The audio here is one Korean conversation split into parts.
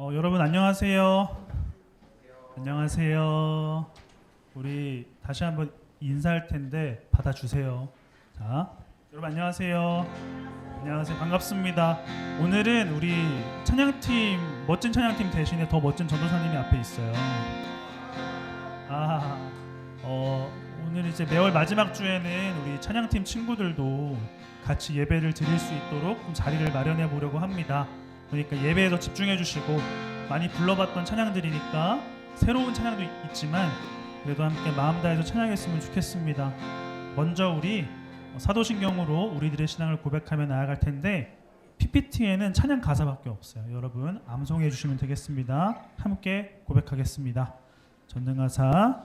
여러분 안녕하세요. 안녕하세요. 우리 다시 한번 인사할 텐데 받아주세요. 자, 여러분 안녕하세요. 안녕하세요. 반갑습니다. 오늘은 우리 찬양팀, 멋진 찬양팀 대신에 더 멋진 전도사님이 앞에 있어요. 오늘 이제 매월 마지막 주에는 우리 찬양팀 친구들도 같이 예배를 드릴 수 있도록 좀 자리를 마련해 보려고 합니다. 그러니까 예배에 더 집중해 주시고, 많이 불러봤던 찬양들이니까 새로운 찬양도 있지만 그래도 함께 마음 다해서 찬양했으면 좋겠습니다. 먼저 우리 사도신경으로 우리들의 신앙을 고백하며 나아갈 텐데, PPT에는 찬양 가사밖에 없어요. 여러분 암송해 주시면 되겠습니다. 함께 고백하겠습니다. 전능하사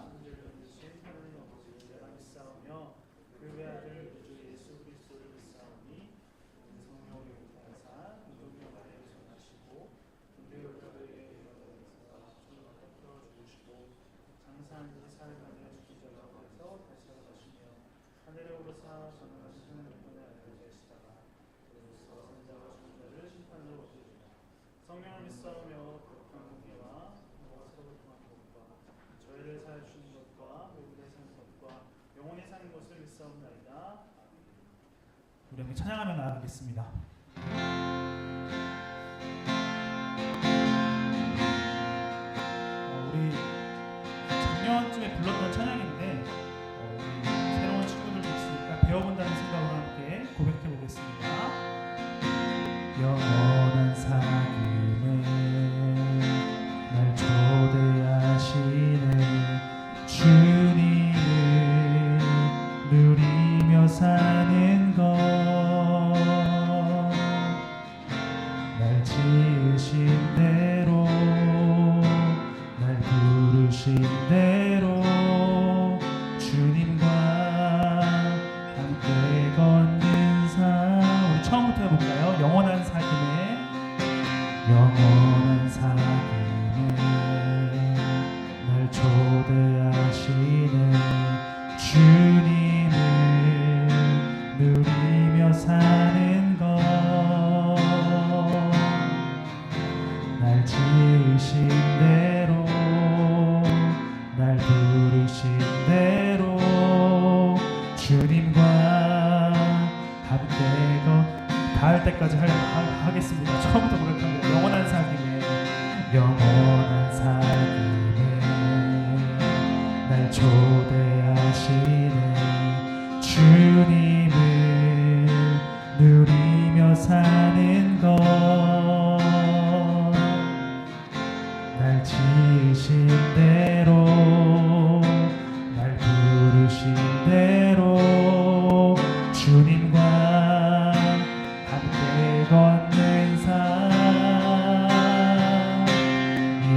성령을 믿사오며 거룩한 공의와 서로통한 것과 저희를 사하시는 것과 외국에 사는 것과 영원히 사는 것을 믿사옵나이다. 우리 함께 찬양하며 나아가겠습니다. 우리 작년쯤에 불렀던 찬양인데 우리 새로운 친구들도 있으니까 배워본다는 생각으로 함께 고백해 보겠습니다. 영원한 사귐에 날 초대하시는 주님을 누리며 사는 것, 날 지으신 대로 날 부르신 대로 주님과 함께 걷는 삶. 우리 처음부터 해볼까요? 영원한 영원한 사귐에 날 초대하시는 주님을 누리며 사는 것, 날 지으신 대로 날 부르신 대로 주님과 함께 닿을 때까지 하겠습니다. 처음부터 고백합니다. 영원한 사귐에 날 초대하시는 주님을 누리며 사는 것, 날 지으신 대로 날 부르신 대로 주님과 함께 걷는 삶.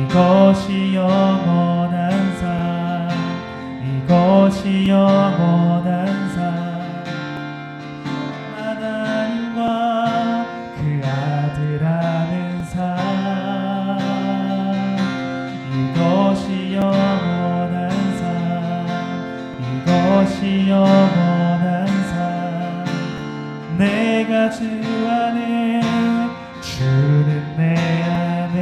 이것이 영원한 삶, 이것이 영원한 삶. 하나님과 그 아들 아는 삶. 이것이 영원한 삶, 이것이 영원한 삶. 내가 주 안에 주는 내 안에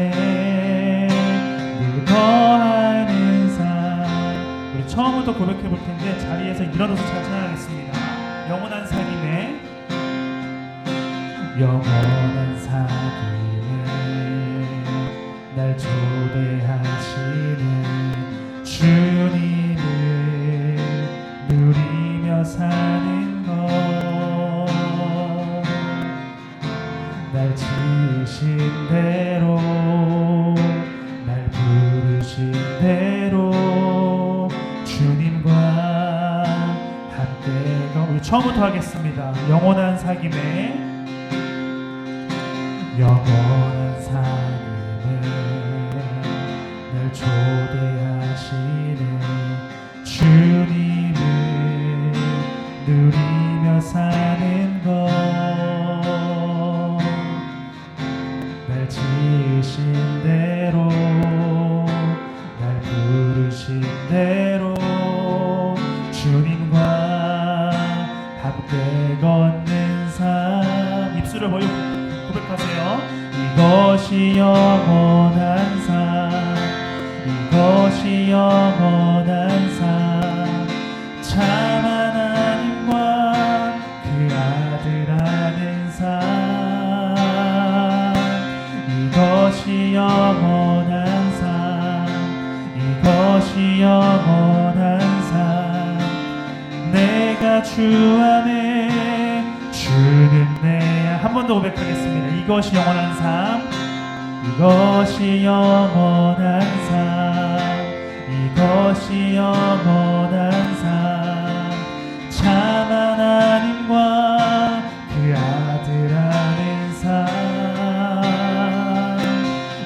늘 거하는 삶. 우리 처음부터 고백해 볼 텐데 자리에서 일어나서 잘 찬양하겠습니다. 영원한 사귐에 날 초대하시는 주님을 누리며 사는 것, 날 지으신 대로 날 부르신 대로 주님과 함께. 우리 처음부터 하겠습니다. 영원한 사귐에 날 초대하시는 주님을 누리며 사는 것, 날 지으신 대로 날 부르신 대로 주님과 함께 걷는 삶. 이것이 영원한 삶, 이것이 영원한 삶. 내가 주 안에, 주는 내. 한 번 더 고백하겠습니다. 이것이 영원한 삶, 이것이 영원한 삶, 이것이 영원한 삶. 참 하나님과 그 아들 안의 삶,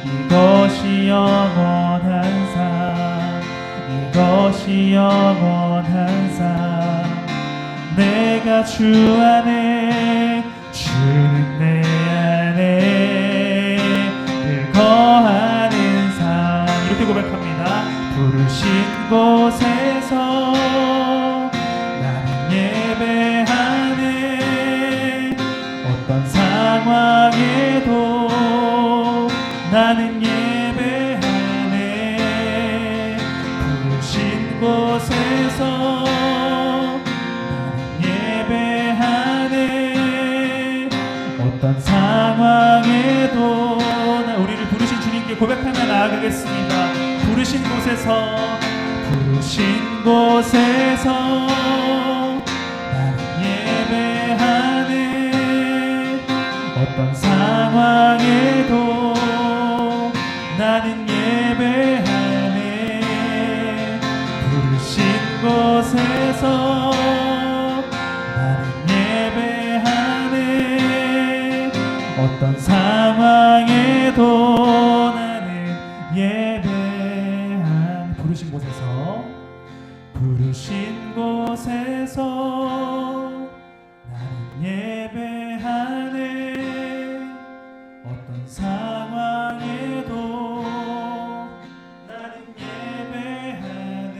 이것이 영원한 삶, 이것이 영원한 삶. 내가 주 안에, 주는 내 안에 늘 거하는 삶. 이렇게 고백합니다. 부르신 곳에서 나는 예배하네. 어떤 상황에도 나는 예배하네. 부르신 곳에서 어떤 상황에도 우리를 부르신 주님께 고백하며 나아가겠습니다. 부르신 곳에서, 부르신 곳에서 나는 예배하네. 어떤 상황에도 나는 예배하네. 부르신 곳에서 어떤 상황에도 나는 예배한. 부르신 곳에서, 부르신 곳에서 나는 예배하네. 어떤 상황에도 나는 예배하네.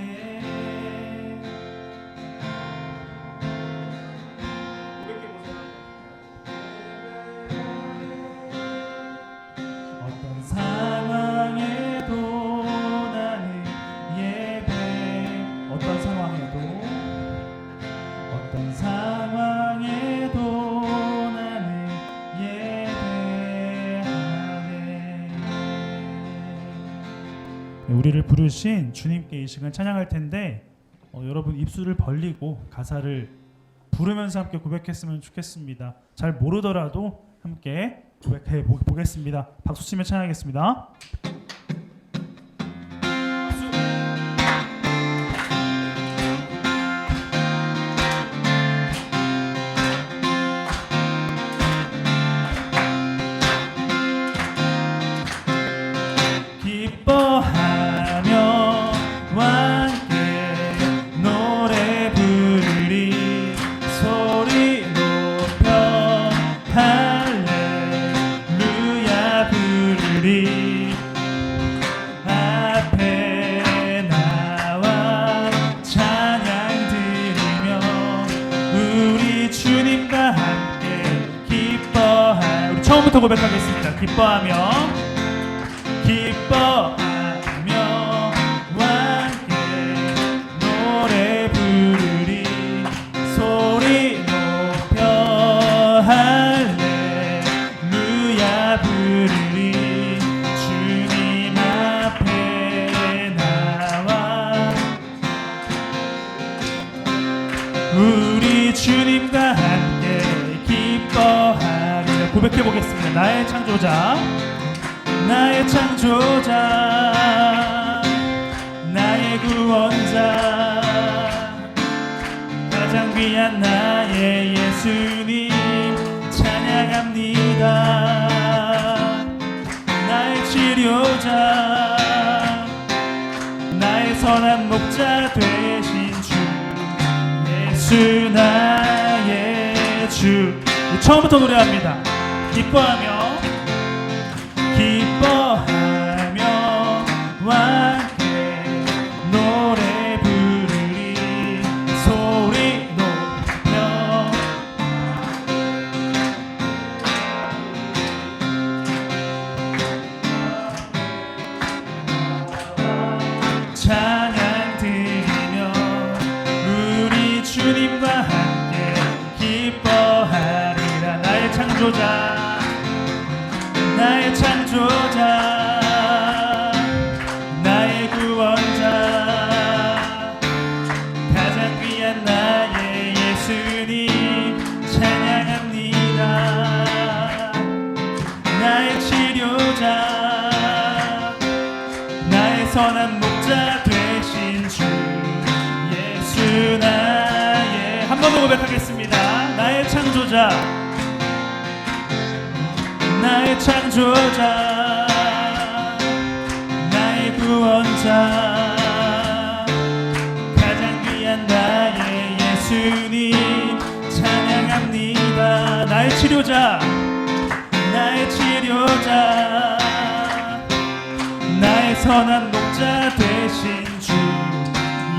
어떤 상황에도 나는 예배, 어떤 상황에도, 어떤 상황에도 나는 예배하네. 우리를 부르신 주님께 이 시간 찬양할 텐데 여러분 입술을 벌리고 가사를 부르면서 함께 고백했으면 좋겠습니다. 잘 모르더라도 함께 고백해 보겠습니다. 박수 치며 찬양하겠습니다. 기뻐하며 함께 노래 부르리. 소리 높여 할렐루야 부르리. 앞에 나와 찬양 드리며 우리 주님과 함께 기뻐하. 우리 처음부터 고백하겠습니다. 기뻐하며, 기뻐하며 함께 노래 부르리. 소리 높여 할렐루야 부르리. 주님 앞에 나와 우리 주님과 함께 기뻐하리라. 고백해 보겠습니다. 나의 창조자, 나의 창조자, 나의 구원자, 가장 귀한 나의 예수님 찬양합니다. 나의 치료자, 나의 선한 목자 되신 주 예수 나의 주. 처음부터 노래합니다. 기뻐하며, 기뻐하며 함께 노래 부르리. 소리 높여 찬양 드리며 우리 주님과 함께 기뻐하리라. 나의 창조자, 나의 창조자, 선한 목자 되신 주 예수 나의 한 번 더 고백하겠습니다. 나의 창조자 나의 창조자 나의 구원자 가장 귀한 나의 예수님 찬양합니다. 나의 치료자 나의 치료자 나의 선한 목자 되신 주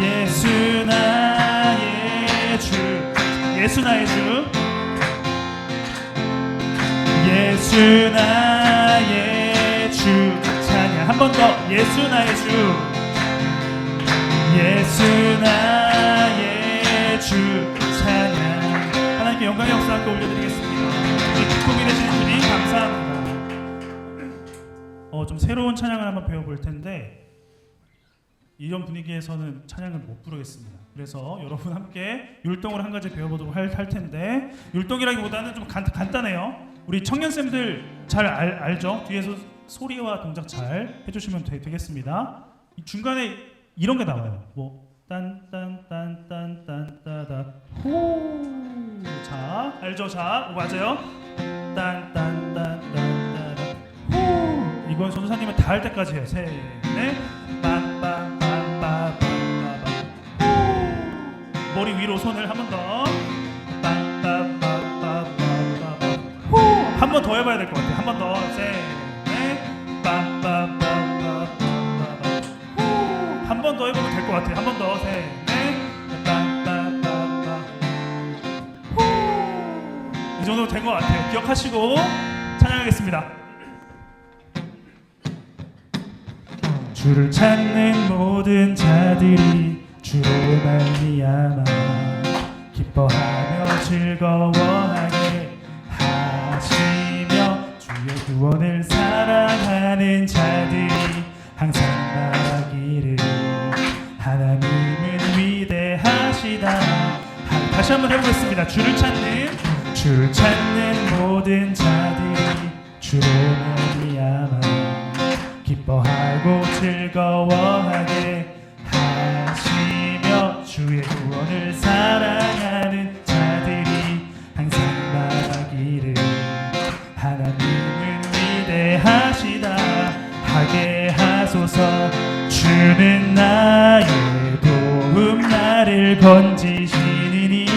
예수 나의 주 예수 나의 주 예수 나의 주 찬양 한 번 더 예수 나의 주 예수 나의 주 찬양 하나님께 영광의 역사 함께 올려드리겠습니다. 우리 기쁨이 되시는 주님 감사합니다. 좀 새로운 찬양을 한번 배워볼 텐데 이런 분위기에서는 찬양을 못 부르겠습니다. 그래서 여러분 함께 율동을 한 가지 배워보도록 할 텐데 율동이라기보다는 좀 간단해요. 우리 청년쌤들 잘 알죠? 뒤에서 소리와 동작 잘 해주시면 되겠습니다. 이 중간에 이런 게 나와요. 뭐 딴딴딴딴딴따다 호. 자 알죠? 자 맞아요. 딴딴딴딴따다 호. 이건 전도사님은 다 할 때까지 해요. 셋, 넷, 빰빰빰빰빰빰 호. 머리 위로 손을 한 번 더. 빰빰빰빰빰빰 호. 한 번 더 해봐야 될 것 같아요. 한 번 더. 셋, 넷, 빰빰빰빰빰빰 호. 한 번 더 해보면 될 것 같아요. 한 번 더. 셋, 넷, 빰빰빰빰빰 호. 이 정도 된 것 같아요. 기억하시고 찬양하겠습니다. 주를 찾는 모든 자들이 주로 말미암아 기뻐하며 즐거워하게 하시며 주의 구원을 사랑하는 자들이 항상 말하기를 하나님은 위대하시다. 다시 한번 해보겠습니다. 주를 찾는 모든 자들이 주로 말미암아 기뻐하고 즐거워하게 하시며 주의 구원을 사랑하는 자들이 항상 말하기를 하나님은 위대하시다 하게 하소서. 주는 나의 도움 나를 건지시느니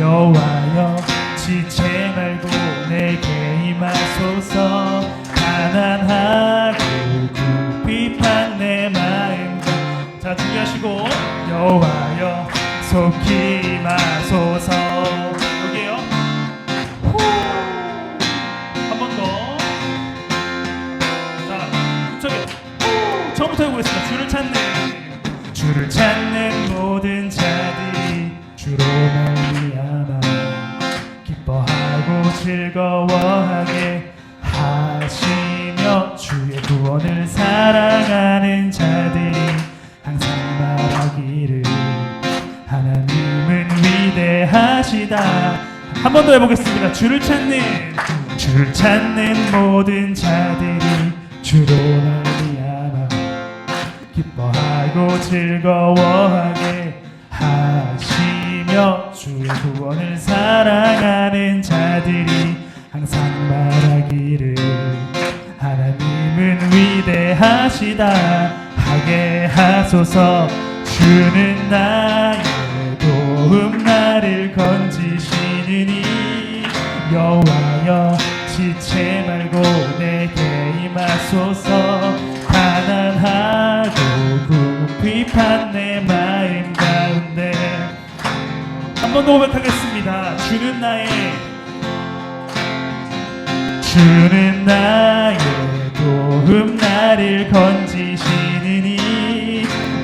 여호와여 지체 말고 내게 임하소서. 가난하고 궁핍한 내 마음 자 준비하시고 여호와여 속히 임하소서. 여기에요. 한 번 더. 자 저기 처음부터 해보겠습니다. 주를 찾는 모든 자들이 주로 말미암아 기뻐하고 즐거워하게 하시며 주의 구원을 사랑하는 자들이 항상 말하기를 하나님은 위대하시다. 한 번 더 해보겠습니다. 주를 찾는 모든 자들이 주로 말미암아 기뻐하고 즐거워하게 하시며 주의 구원을 사랑하는 자들이 항상 말하기를 하나님은 위대하시다 하게 하소서. 주는 나의 도움 나를 건지시느니 여호와여 지체 말고 내게 임하소서. 가난하고 궁핍한 내 마음 가운데 한 번 더 고백하겠습니다. 주는 나의 도움 나를 건지시느니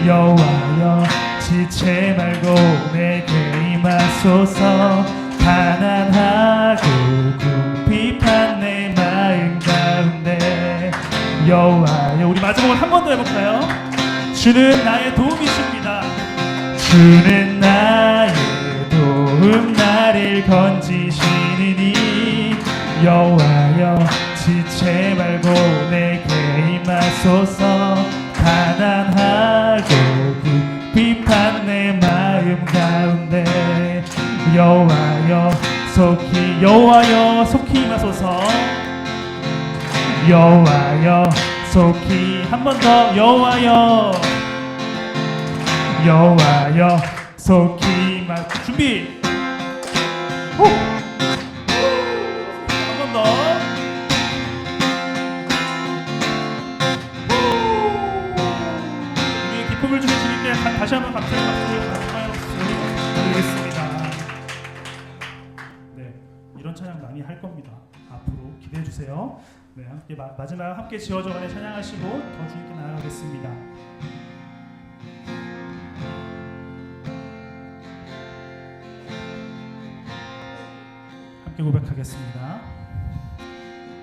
여호와여 지체 말고 내게 임하소서. 가난하고 궁핍한 내 마음 가운데 여호와여 우리 마지막으로 한 번 더 해볼까요? 주는 나의 도움이십니다. 주는 나의 도움 나를 건지시느니 여호와여 지체 말고 내게 임하소서. 가난하고 비판 내 마음 가운데 여호와여 속히 임하소서. 여호와여 속히 한 번 더 여호와여 속히 임하 준비 한 번 더. 우리의 기쁨을 주신 주님께 다시 한번 감사의 박수를 드리겠습니다. 네, 이런 찬양 많이 할 겁니다. 앞으로 기대해 주세요. 네, 함께 마지막 함께 지어져가는 찬양하시고 더 주님께 나아가겠습니다. 함께 고백하겠습니다.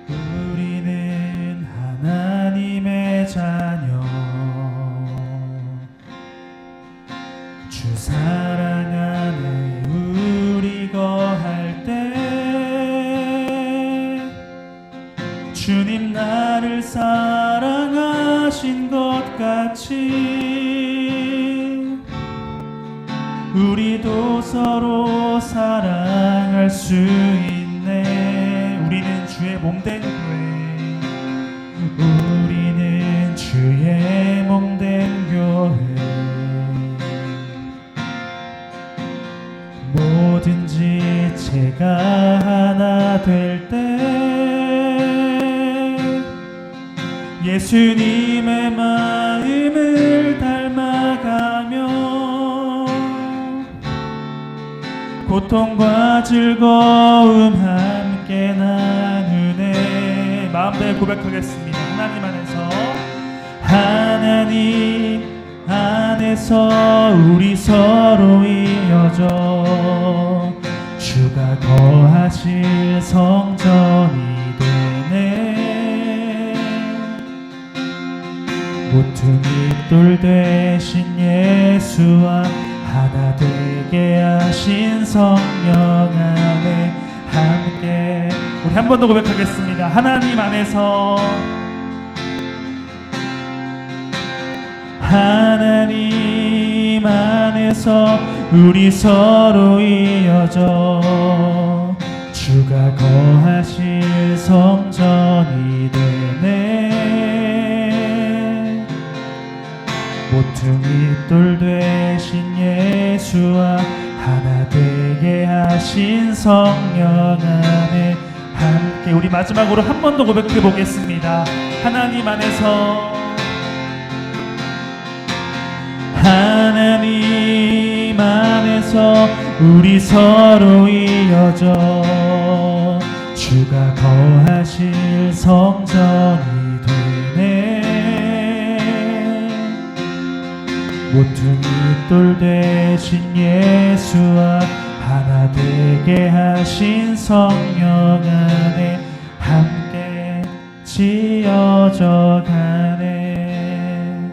우리는 하나님의 자녀, 주 사랑 안에 우리 거할 때 주님 나를 사랑하신 것 같이 우리도 서로 사랑할 수 있네. 우리는 주의 몸된 교회, 우리는 주의 몸된 교회. 뭐든지 제가 하나 될 때 예수님의 마음을 닮아가며 고통과 즐거움 함께 나누네. 마음대로 고백하겠습니다. 하나님 안에서 우리 서로 이어져 주가 거하실 성전이 되네. 모퉁이 돌 되신 예수와 하나 되게 하신 성령 안에 함께 우리 한 번 더 고백하겠습니다. 하나님 안에서 우리 서로 이어져 주가 거하실 성전이 되네. 모퉁이 돌 되신 예수와 하나 되게 하신 성령 안에 함께 우리 마지막으로 한 번 더 고백해 보겠습니다. 하나님 안에서 우리 서로 이어져 주가 거하실 성전이 되네. 모퉁이 돌 되신 예수와 하나 되게 하신 성령 안에 함께 지어져 가네.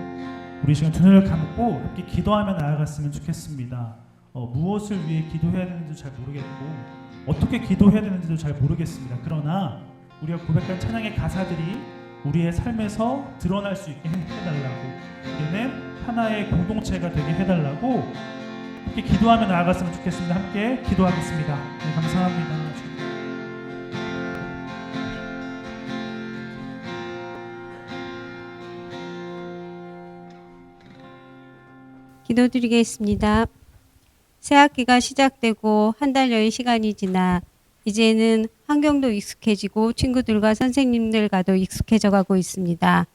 우리 시간 두 눈을 감고 함께 기도하며 나아갔으면 좋겠습니다. 무엇을 위해 기도해야 되는지도 잘 모르겠고 어떻게 기도해야 되는지도 잘 모르겠습니다. 그러나 우리가 고백한 찬양의 가사들이 우리의 삶에서 드러날 수 있게 해달라고, 우리는 하나의 공동체가 되게 해달라고 함께 기도하며 나아갔으면 좋겠습니다. 함께 기도하겠습니다. 네, 감사합니다. 기도드리겠습니다. 새학기가 시작되고 한 달여의 시간이 지나 이제는 환경도 익숙해지고 친구들과 선생님들과도 익숙해져 가고 있습니다.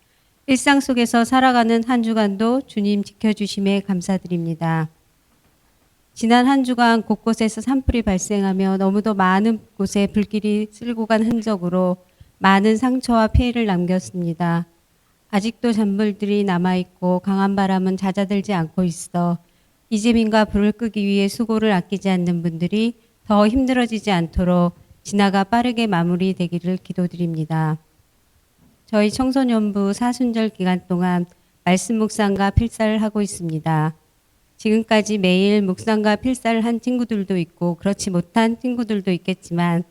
일상 속에서 살아가는 한 주간도 주님 지켜주심에 감사드립니다. 지난 한 주간 곳곳에서 산불이 발생하며 너무도 많은 곳에 불길이 쓸고 간 흔적으로 많은 상처와 피해를 남겼습니다. 아직도 잔불들이 남아있고 강한 바람은 잦아들지 않고 있어 이재민과 불을 끄기 위해 수고를 아끼지 않는 분들이 더 힘들어지지 않도록 진화가 빠르게 마무리되기를 기도드립니다. 저희 청소년부 사순절 기간 동안 말씀 묵상과 필사를 하고 있습니다. 지금까지 매일 묵상과 필사를 한 친구들도 있고 그렇지 못한 친구들도 있겠지만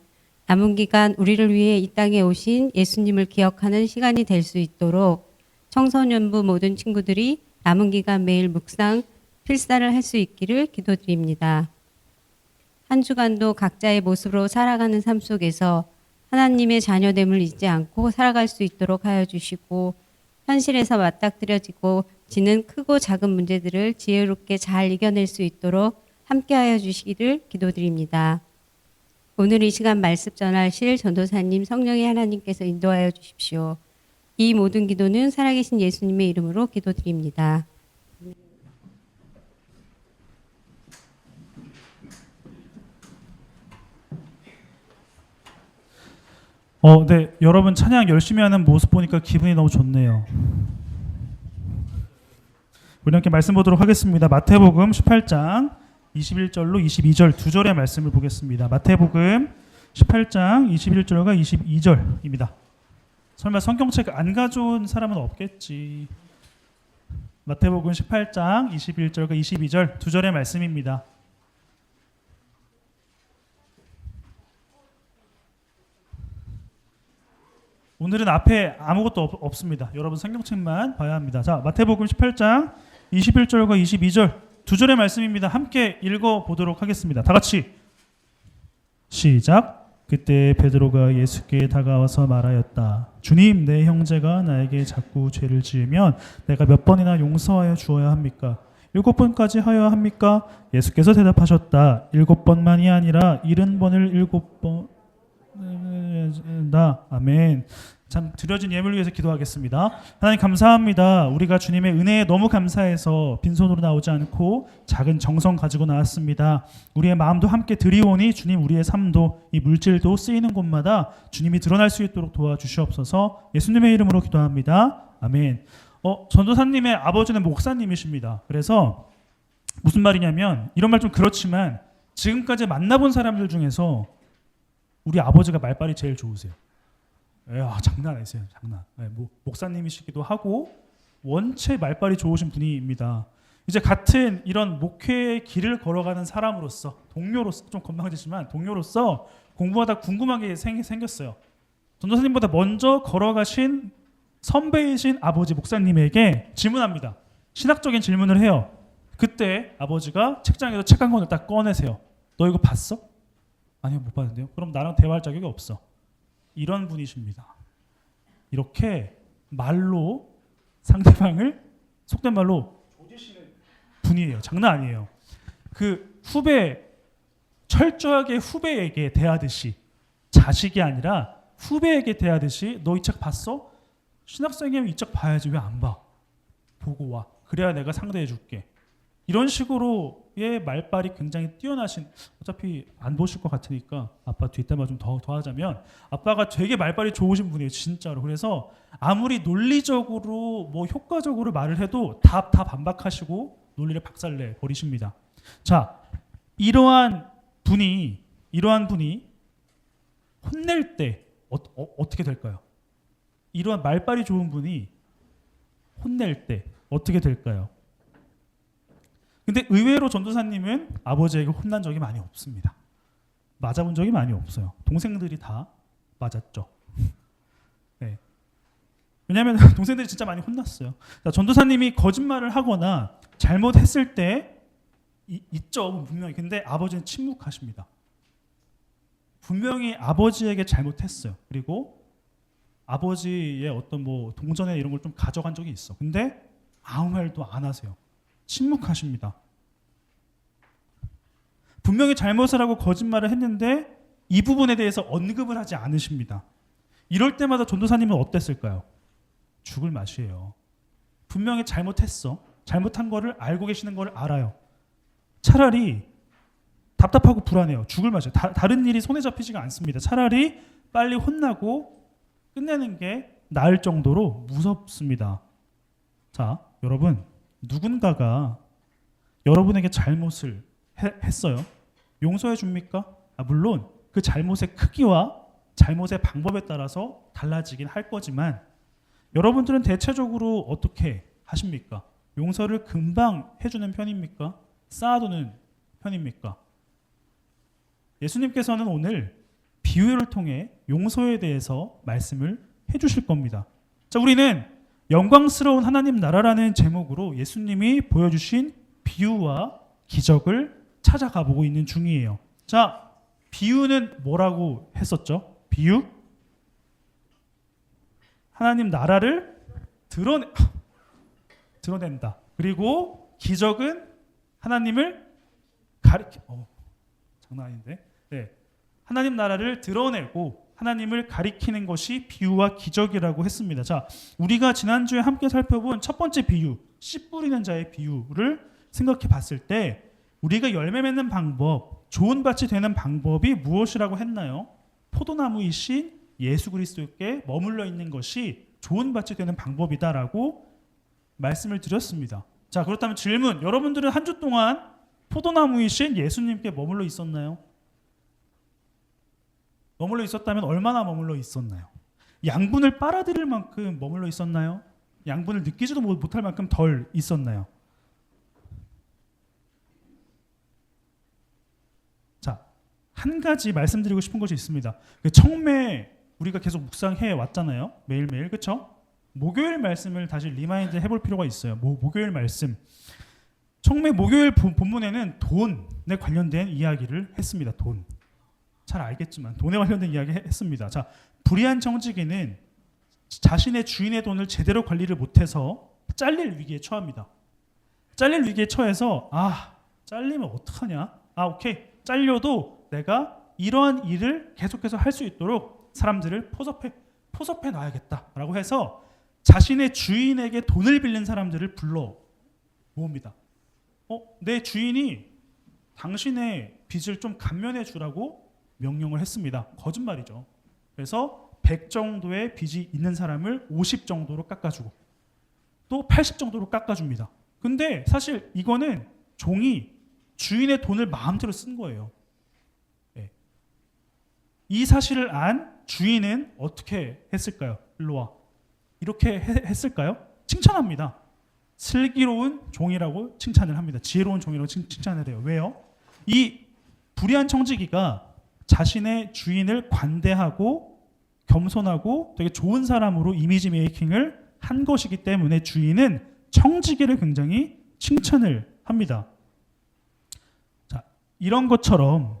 남은 기간 우리를 위해 이 땅에 오신 예수님을 기억하는 시간이 될 수 있도록 청소년부 모든 친구들이 남은 기간 매일 묵상, 필사를 할 수 있기를 기도드립니다. 한 주간도 각자의 모습으로 살아가는 삶 속에서 하나님의 자녀됨을 잊지 않고 살아갈 수 있도록 하여 주시고, 현실에서 맞닥뜨려지고 지는 크고 작은 문제들을 지혜롭게 잘 이겨낼 수 있도록 함께하여 주시기를 기도드립니다. 오늘 이 시간 말씀 전하실 전도사님 성령의 하나님께서 인도하여 주십시오. 이 모든 기도는 살아계신 예수님의 이름으로 기도드립니다. 네, 여러분 찬양 열심히 하는 모습 보니까 기분이 너무 좋네요. 우리 함께 말씀 보도록 하겠습니다. 마태복음 18장 21절로 22절 두 절의 말씀을 보겠습니다. 마태복음 18장 21절과 22절입니다. 설마 성경책 안 가져온 사람은 없겠지. 마태복음 18장 21절과 22절 두 절의 말씀입니다. 오늘은 앞에 아무것도 없습니다. 여러분 성경책만 봐야 합니다. 자, 마태복음 18장 21절과 22절 두 절의 말씀입니다. 함께 읽어보도록 하겠습니다. 다 같이 시작. 그때 베드로가 예수께 다가와서 말하였다. 주님, 내 형제가 나에게 자꾸 죄를 지으면 내가 몇 번이나 용서하여 주어야 합니까? 7번까지 하여야 합니까? 예수께서 대답하셨다. 7번만이 아니라 70번을 7번 아멘. 참 드려진 예물을 위해서 기도하겠습니다. 하나님 감사합니다. 우리가 주님의 은혜에 너무 감사해서 빈손으로 나오지 않고 작은 정성 가지고 나왔습니다. 우리의 마음도 함께 드리오니 주님, 우리의 삶도 이 물질도 쓰이는 곳마다 주님이 드러날 수 있도록 도와주시옵소서. 예수님의 이름으로 기도합니다. 아멘. 전도사님의 아버지는 목사님이십니다. 그래서 무슨 말이냐면, 이런 말 좀 그렇지만 지금까지 만나본 사람들 중에서 우리 아버지가 말빨이 제일 좋으세요. 장난 아니세요. 장난. 목사님이시기도 하고 원체 말빨이 좋으신 분입니다. 이제 같은 이런 목회의 길을 걸어가는 사람으로서, 동료로서, 좀 건방지지만 동료로서 공부하다 궁금한 게 생겼어요. 전도사님보다 먼저 걸어가신 선배이신 아버지 목사님에게 질문합니다. 신학적인 질문을 해요. 그때 아버지가 책장에서 책 한 권을 딱 꺼내세요. 너 이거 봤어? 아니요, 못 봤는데요. 그럼 나랑 대화할 자격이 없어. 이런 분이십니다. 이렇게 말로 상대방을 속된 말로 조지시는 분이에요. 장난 아니에요. 그 철저하게 후배에게 대하듯이, 자식이 아니라 후배에게 대하듯이, 너 이 책 봤어? 신학생이면 이 책 봐야지, 왜 안 봐? 보고 와. 그래야 내가 상대해 줄게. 이런 식으로의 말빨이 굉장히 뛰어나신, 어차피 안 보실 것 같으니까 아빠 뒷담화 좀 더 하자면, 아빠가 되게 말빨이 좋으신 분이에요. 진짜로. 그래서 아무리 논리적으로 효과적으로 말을 해도 다 반박하시고 논리를 박살내 버리십니다. 자, 이러한 분이 혼낼 때 어떻게 될까요? 이러한 말빨이 좋은 분이 혼낼 때 어떻게 될까요? 근데 의외로 전도사님은 아버지에게 혼난 적이 많이 없습니다. 맞아본 적이 많이 없어요. 동생들이 다 맞았죠. 네. 왜냐하면 동생들이 진짜 많이 혼났어요. 자, 전도사님이 거짓말을 하거나 잘못했을 때 있죠, 분명히. 근데 아버지는 침묵하십니다. 분명히 아버지에게 잘못했어요. 그리고 아버지의 어떤 동전에 이런 걸 좀 가져간 적이 있어. 근데 아무 말도 안 하세요. 침묵하십니다. 분명히 잘못을 하고 거짓말을 했는데 이 부분에 대해서 언급을 하지 않으십니다. 이럴 때마다 전도사님은 어땠을까요? 죽을 맛이에요. 분명히 잘못했어. 잘못한 거를 알고 계시는 거를 알아요. 차라리 답답하고 불안해요. 죽을 맛이에요. 다른 일이 손에 잡히지가 않습니다. 차라리 빨리 혼나고 끝내는 게 나을 정도로 무섭습니다. 자, 여러분, 누군가가 여러분에게 잘못을 했어요. 용서해 줍니까? 물론 그 잘못의 크기와 잘못의 방법에 따라서 달라지긴 할 거지만, 여러분들은 대체적으로 어떻게 하십니까? 용서를 금방 해주는 편입니까? 쌓아두는 편입니까? 예수님께서는 오늘 비유를 통해 용서에 대해서 말씀을 해주실 겁니다. 자, 우리는 영광스러운 하나님 나라라는 제목으로 예수님이 보여주신 비유와 기적을 찾아가 보고 있는 중이에요. 자, 비유는 뭐라고 했었죠? 비유? 하나님 나라를 드러낸다. 그리고 기적은 하나님을 장난 아닌데. 네. 하나님 나라를 드러내고 하나님을 가리키는 것이 비유와 기적이라고 했습니다. 자, 우리가 지난주에 함께 살펴본 첫 번째 비유, 씨 뿌리는 자의 비유를 생각해 봤을 때 우리가 열매 맺는 방법, 좋은 밭이 되는 방법이 무엇이라고 했나요? 포도나무이신 예수 그리스도께 머물러 있는 것이 좋은 밭이 되는 방법이다라고 말씀을 드렸습니다. 자, 그렇다면 질문, 여러분들은 한 주 동안 포도나무이신 예수님께 머물러 있었나요? 머물러 있었다면 얼마나 머물러 있었나요? 양분을 빨아들일 만큼 머물러 있었나요? 양분을 느끼지도 못할 만큼 덜 있었나요? 자, 한 가지 말씀드리고 싶은 것이 있습니다. 그 청매 우리가 계속 묵상해 왔잖아요. 매일매일, 그렇죠? 목요일 말씀을 다시 리마인드 해볼 필요가 있어요. 목요일 말씀. 청매 목요일 본문에는 돈에 관련된 이야기를 했습니다. 돈. 잘 알겠지만 돈에 관련된 이야기 했습니다. 자, 불의한 청지기는 자신의 주인의 돈을 제대로 관리를 못해서 잘릴 위기에 처합니다. 잘릴 위기에 처해서 잘리면 어떡하냐? 오케이. 잘려도 내가 이러한 일을 계속해서 할 수 있도록 사람들을 포섭해 놔야겠다라고 해서 자신의 주인에게 돈을 빌린 사람들을 불러 모읍니다. 내 주인이 당신의 빚을 좀 감면해 주라고 명령을 했습니다. 거짓말이죠. 그래서 100 정도의 빚이 있는 사람을 50 정도로 깎아주고 또 80 정도로 깎아줍니다. 근데 사실 이거는 종이 주인의 돈을 마음대로 쓴 거예요. 네. 이 사실을 안 주인은 어떻게 했을까요? 일로 와. 이렇게 했을까요? 칭찬합니다. 슬기로운 종이라고 칭찬을 합니다. 지혜로운 종이라고 칭찬을 해요. 왜요? 이 불의한 청지기가 자신의 주인을 관대하고 겸손하고 되게 좋은 사람으로 이미지 메이킹을 한 것이기 때문에 주인은 청지기를 굉장히 칭찬을 합니다. 자, 이런 것처럼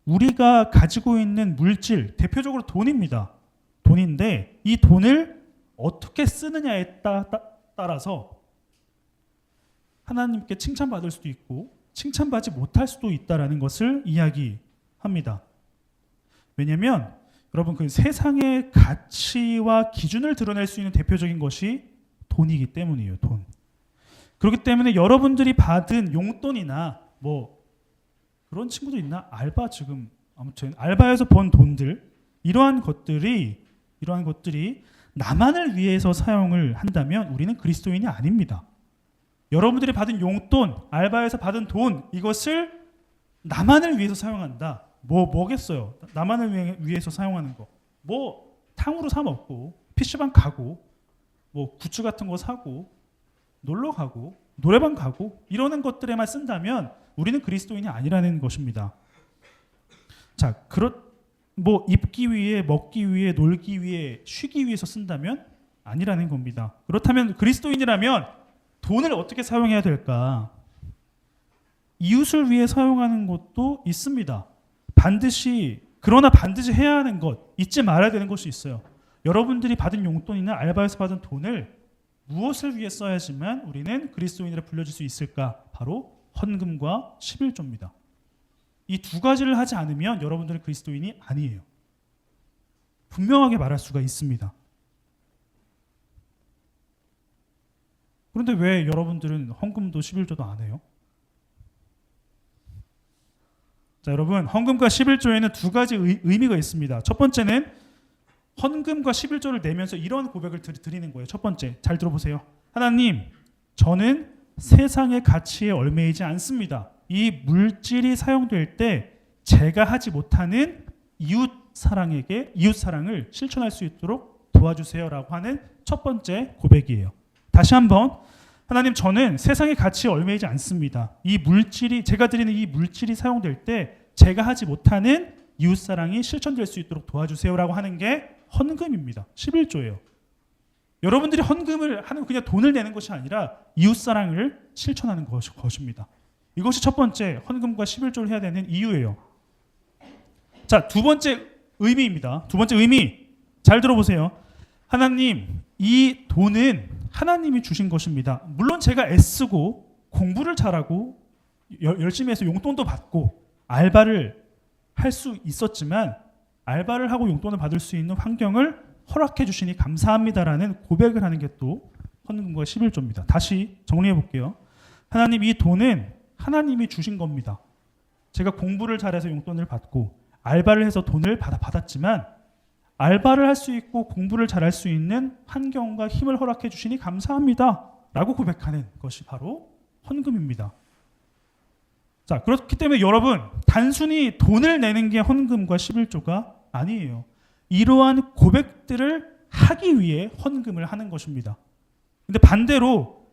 우리가 가지고 있는 물질, 대표적으로 돈입니다. 돈인데 이 돈을 어떻게 쓰느냐에 따라서 하나님께 칭찬받을 수도 있고 칭찬받지 못할 수도 있다라는 것을 이야기합니다. 왜냐하면 여러분 그 세상의 가치와 기준을 드러낼 수 있는 대표적인 것이 돈이기 때문이에요. 돈. 그렇기 때문에 여러분들이 받은 용돈이나 뭐 그런 친구도 있나? 알바 지금 아무튼 알바에서 번 돈들 이러한 것들이 나만을 위해서 사용을 한다면 우리는 그리스도인이 아닙니다. 여러분들이 받은 용돈, 알바에서 받은 돈 이것을 나만을 위해서 사용한다. 뭐겠어요? 나만을 위해서 사용하는 거. 뭐 탕후루 사 먹고 PC방 가고 뭐 굿즈 같은 거 사고 놀러 가고 노래방 가고 이러는 것들에만 쓴다면 우리는 그리스도인이 아니라는 것입니다. 자, 뭐 입기 위해, 먹기 위해, 놀기 위해, 쉬기 위해서 쓴다면 아니라는 겁니다. 그렇다면 그리스도인이라면 돈을 어떻게 사용해야 될까? 이웃을 위해 사용하는 것도 있습니다. 그러나 반드시 해야 하는 것, 잊지 말아야 되는 것이 있어요. 여러분들이 받은 용돈이나 알바에서 받은 돈을 무엇을 위해 써야지만 우리는 그리스도인이라 불려질 수 있을까? 바로 헌금과 11조입니다. 이 두 가지를 하지 않으면 여러분들은 그리스도인이 아니에요. 분명하게 말할 수가 있습니다. 그런데 왜 여러분들은 헌금도 11조도 안 해요? 자, 여러분 헌금과 11조에는 두 가지 의미가 있습니다. 첫 번째는 헌금과 11조를 내면서 이런 고백을 드리는 거예요. 첫 번째, 잘 들어보세요. 하나님, 저는 세상의 가치에 얽매이지 않습니다. 이 물질이 사용될 때 제가 하지 못하는 이웃 사랑을 실천할 수 있도록 도와주세요라고 하는 첫 번째 고백이에요. 다시 한번, 하나님, 저는 세상의 가치에 얽매이지 않습니다. 제가 드리는 이 물질이 사용될 때 제가 하지 못하는 이웃 사랑이 실천될 수 있도록 도와주세요라고 하는 게 헌금입니다. 11조예요. 여러분들이 헌금을 하는 그냥 돈을 내는 것이 아니라 이웃사랑을 실천하는 것입니다. 이것이 첫 번째 헌금과 11조를 해야 되는 이유예요. 자, 두 번째 의미입니다. 두 번째 의미 잘 들어보세요. 하나님, 이 돈은 하나님이 주신 것입니다. 물론 제가 애쓰고 공부를 잘하고 열심히 해서 용돈도 받고 알바를 할 수 있었지만 알바를 하고 용돈을 받을 수 있는 환경을 허락해 주시니 감사합니다라는 고백을 하는 게 또 헌금과 11조입니다. 다시 정리해 볼게요. 하나님, 이 돈은 하나님이 주신 겁니다. 제가 공부를 잘해서 용돈을 받고 알바를 해서 돈을 받았지만 알바를 할 수 있고 공부를 잘할 수 있는 환경과 힘을 허락해 주시니 감사합니다 라고 고백하는 것이 바로 헌금입니다. 자, 그렇기 때문에 여러분, 단순히 돈을 내는 게 헌금과 11조가 아니에요. 이러한 고백들을 하기 위해 헌금을 하는 것입니다. 근데 반대로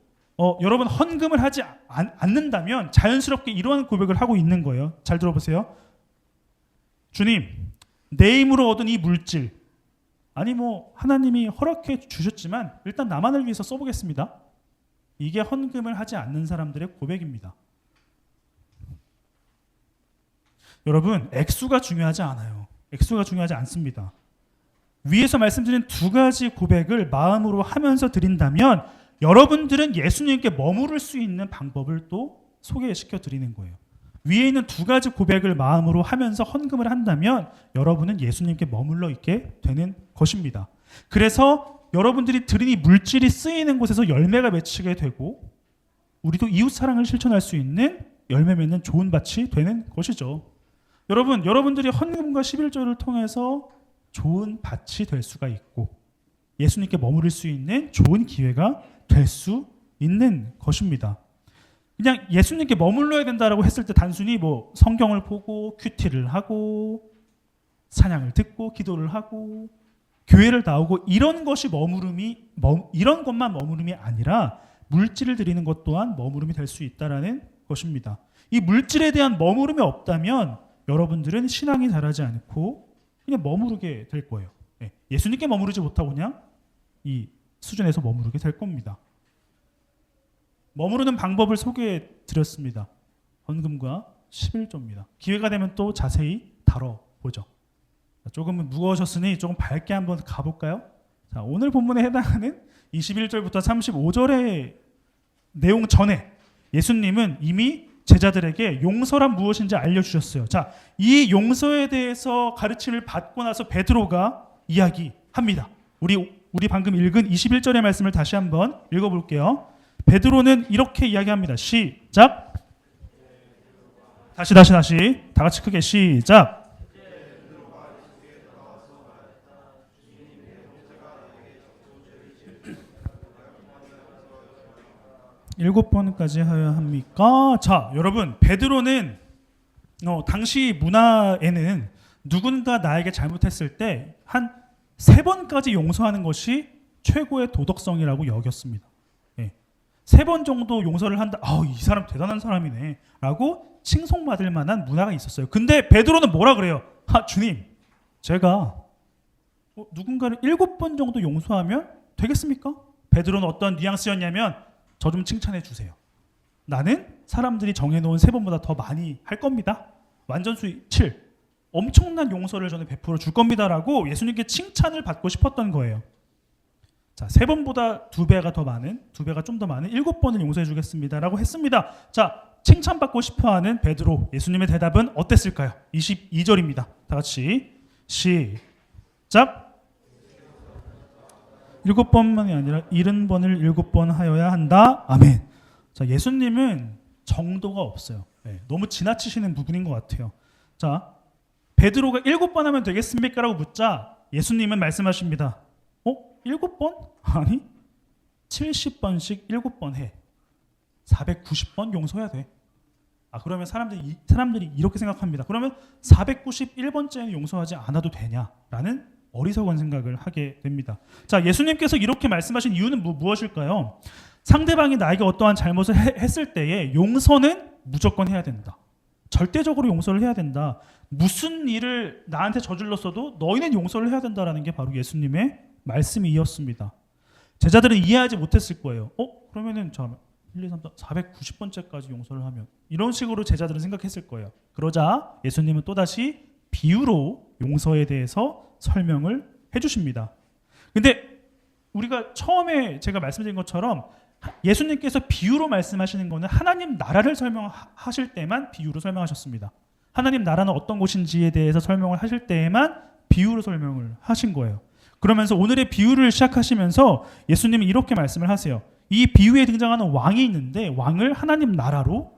여러분 헌금을 하지 않는다면 자연스럽게 이러한 고백을 하고 있는 거예요. 잘 들어보세요. 주님, 내 힘으로 얻은 이 물질, 아니 하나님이 허락해 주셨지만 일단 나만을 위해서 써보겠습니다. 이게 헌금을 하지 않는 사람들의 고백입니다. 여러분, 액수가 중요하지 않아요. 액수가 중요하지 않습니다. 위에서 말씀드린 두 가지 고백을 마음으로 하면서 드린다면 여러분들은 예수님께 머무를 수 있는 방법을 또 소개시켜 드리는 거예요. 위에 있는 두 가지 고백을 마음으로 하면서 헌금을 한다면 여러분은 예수님께 머물러 있게 되는 것입니다. 그래서 여러분들이 드린 이 물질이 쓰이는 곳에서 열매가 맺히게 되고 우리도 이웃 사랑을 실천할 수 있는 열매 맺는 좋은 밭이 되는 것이죠. 여러분들이 헌금과 11조를 통해서 좋은 밭이 될 수가 있고 예수님께 머무를 수 있는 좋은 기회가 될 수 있는 것입니다. 그냥 예수님께 머물러야 된다라고 했을 때 단순히 성경을 보고 큐티를 하고 찬양을 듣고 기도를 하고 교회를 나오고 이런 것이 이런 것만 머무름이 아니라 물질을 드리는 것 또한 머무름이 될 수 있다라는 것입니다. 이 물질에 대한 머무름이 없다면 여러분들은 신앙이 자라지 않고 그냥 머무르게 될 거예요. 예수님께 머무르지 못하고 그냥 이 수준에서 머무르게 될 겁니다. 머무르는 방법을 소개해 드렸습니다. 헌금과 11조입니다. 기회가 되면 또 자세히 다뤄보죠. 조금은 무거우셨으니 조금 밝게 한번 가볼까요? 자, 오늘 본문에 해당하는 21절부터 35절의 내용 전에 예수님은 이미 제자들에게 용서란 무엇인지 알려주셨어요. 자, 이 용서에 대해서 가르침을 받고 나서 베드로가 이야기합니다. 우리 방금 읽은 21절의 말씀을 다시 한번 읽어볼게요. 베드로는 이렇게 이야기합니다. 시작. 다시 다 같이 크게 시작. 7번까지 하여야 합니까? 자, 여러분, 베드로는 당시 문화에는 누군가 나에게 잘못했을 때 한 3번까지 용서하는 것이 최고의 도덕성이라고 여겼습니다. 3번 정도 용서를 한다. 이 사람 대단한 사람이네 라고 칭송받을 만한 문화가 있었어요. 근데 베드로는 뭐라 그래요? 주님, 제가 누군가를 7번 정도 용서하면 되겠습니까? 베드로는 어떤 뉘앙스였냐면 저 좀 칭찬해 주세요. 나는 사람들이 정해놓은 3번보다 더 많이 할 겁니다. 완전수 7. 엄청난 용서를 저는 베풀어 줄 겁니다라고 예수님께 칭찬을 받고 싶었던 거예요. 자, 3번보다 2배가 좀 더 많은 7번을 용서해 주겠습니다라고 했습니다. 자, 칭찬받고 싶어하는 베드로, 예수님의 대답은 어땠을까요? 22절입니다. 다 같이 시작. 7번만이 아니라 70번을 7번 하여야 한다. 아멘. 자, 예수님은 정도가 없어요. 너무 지나치시는 부분인 것 같아요. 자, 베드로가 7번 하면 되겠습니까? 라고 묻자 예수님은 말씀하십니다. 7번? 아니, 70번씩 7번 해. 490번 용서해야 돼. 그러면 사람들이 이렇게 생각합니다. 그러면 491번째는 용서하지 않아도 되냐라는 어리석은 생각을 하게 됩니다. 자, 예수님께서 이렇게 말씀하신 이유는 무엇일까요? 상대방이 나에게 어떠한 잘못을 했을 때에 용서는 무조건 해야 된다. 절대적으로 용서를 해야 된다. 무슨 일을 나한테 저질렀어도 너희는 용서를 해야 된다라는 게 바로 예수님의 말씀이었습니다. 제자들은 이해하지 못했을 거예요. 그러면은 잠깐만 1, 2, 3, 4, 490번째까지 용서를 하면 이런 식으로 제자들은 생각했을 거예요. 그러자 예수님은 또다시 비유로 용서에 대해서 설명을 해주십니다. 근데 우리가 처음에 제가 말씀드린 것처럼 예수님께서 비유로 말씀하시는 것은 하나님 나라를 설명하실 때만 비유로 설명하셨습니다. 하나님 나라는 어떤 곳인지에 대해서 설명을 하실 때에만 비유로 설명을 하신 거예요. 그러면서 오늘의 비유를 시작하시면서 예수님은 이렇게 말씀을 하세요. 이 비유에 등장하는 왕이 있는데 왕을 하나님 나라로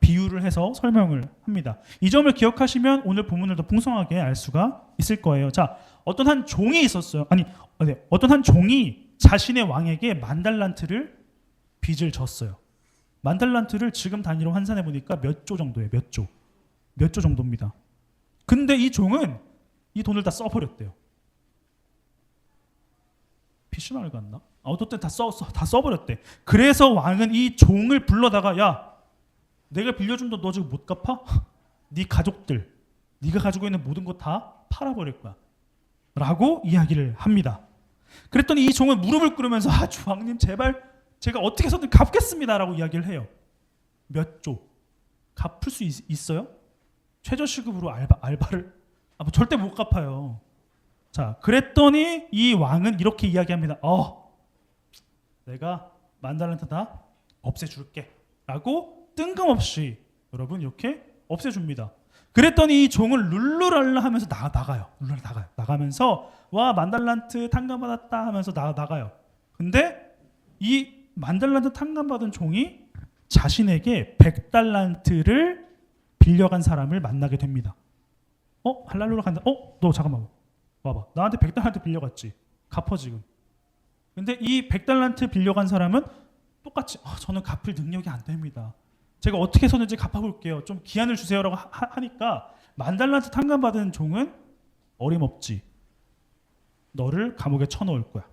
비유를 해서 설명을 합니다. 이 점을 기억하시면 오늘 본문을 더 풍성하게 알 수가 있을 거예요. 자, 어떤 한 종이 있었어요. 어떤 한 종이 자신의 왕에게 10,000달란트를 빚을 졌어요. 10,000달란트를 지금 단위로 환산해 보니까 몇 조 정도예요. 몇 조 정도입니다. 근데 이 종은 이 돈을 다 써버렸대요. PC방을 갔나? 어떤 다 써버렸대. 그래서 왕은 이 종을 불러다가 야, 내가 빌려준 돈 너 지금 못 갚아? 네 가족들, 네가 가지고 있는 모든 거 다 팔아버릴 거야. 라고 이야기를 합니다. 그랬더니 이 종은 무릎을 꿇으면서 주왕님 제발 제가 어떻게 해서든 갚겠습니다. 라고 이야기를 해요. 몇 조? 갚을 수 있어요? 최저시급으로 알바를? 뭐 절대 못 갚아요. 자, 그랬더니 이 왕은 이렇게 이야기합니다. 내가 10,000달란트 다 없애줄게. 라고 뜬금없이 여러분 이렇게 없애줍니다. 그랬더니 이 종은 룰루랄라 하면서 나가요. 나가면서 와 10,000달란트 탕감받았다 하면서 나가요. 근데 이 10,000달란트 탕감받은 종이 자신에게 100달란트를 빌려간 사람을 만나게 됩니다. 할랄루야 간다. 너 잠깐만 와봐. 나한테 100달란트 빌려갔지. 갚아 지금. 근데 이 100달란트 빌려간 사람은 똑같이 저는 갚을 능력이 안 됩니다. 제가 어떻게 해서든지 갚아볼게요. 좀 기한을 주세요라고 하니까 10,000달란트 탕감받은 종은 어림없지. 너를 감옥에 쳐넣을 거야.